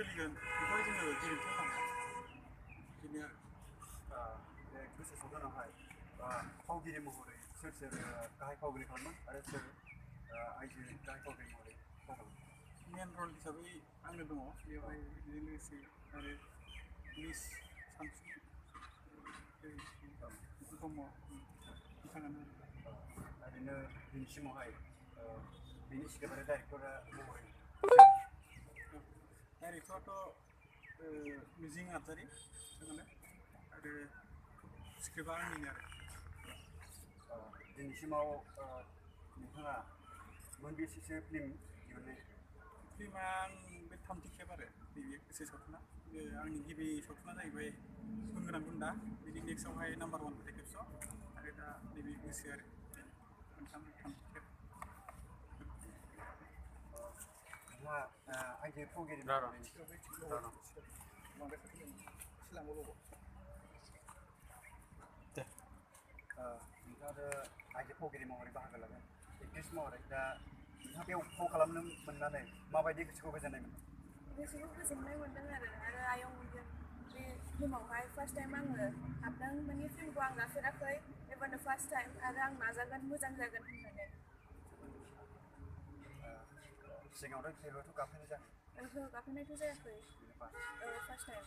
सोलिगोन बेखौ जोङो दिन्थिलाङो बिदिनो बे गोसो सावथुनावहाय फावगिरि महरै सोर सोर गाहाय फावगिरि खालामोन आरो सोर आइजो गाहाय फावगिरि महरै फाव खालामो मेन रल हिसाबै आंनो दङ बेवहाय बेजों लोगोसे आरो मिस सानसुलि ब्रह्म बिथाङानो ओरैनो दिनैसिमावहाय बिनि स्क्रिप्ट आरो डाइरेक्टरा महरै डाइरेक्टराथ' मिजिं नार्जारि बिथाङानो आरो स्क्रिप्टआ आंनिनो आरो दिनैसिमाव नोंथाङा मोनबेसेसो फिल्म दिहुननाय फिल्मा आं बे थामथि खेब आरो नैबे गोसो सावथुना आंनि गिबि सावथुना जाहैबाय गुन गोनां गुन्दा बिनि नेक्स्टआवहाय नाम्बार वान फैदो खेबस' आरो दा नैबे गोसो आरो थामथि खेब नोंथाङा आइजो फावगिरि दे नोंथाङा आइजो फावगिरि महरै बाहागो लादों एक्ट्रिस महरै दा नोंथाङा बेयाव फाव खालामनो मोननानै माबायदि गोसोखौ गोजोननाय मोन्दों गोसोखौ गोजोननाय मोन्दों आरो आयं बे फिल्मावहाय फार्स्ट टाइम आङो हाबदों माने फिल्मखौ आं गाफेराखै एबारनो फार्स्ट टाइम आरो आं नाजागोन मोजां जागोन होननानै सिगाङावथ' जेबोथ' गाफेरनाय जायाखै ओहो गाफेरनायथ' जायाखै फार्स्ट टाइम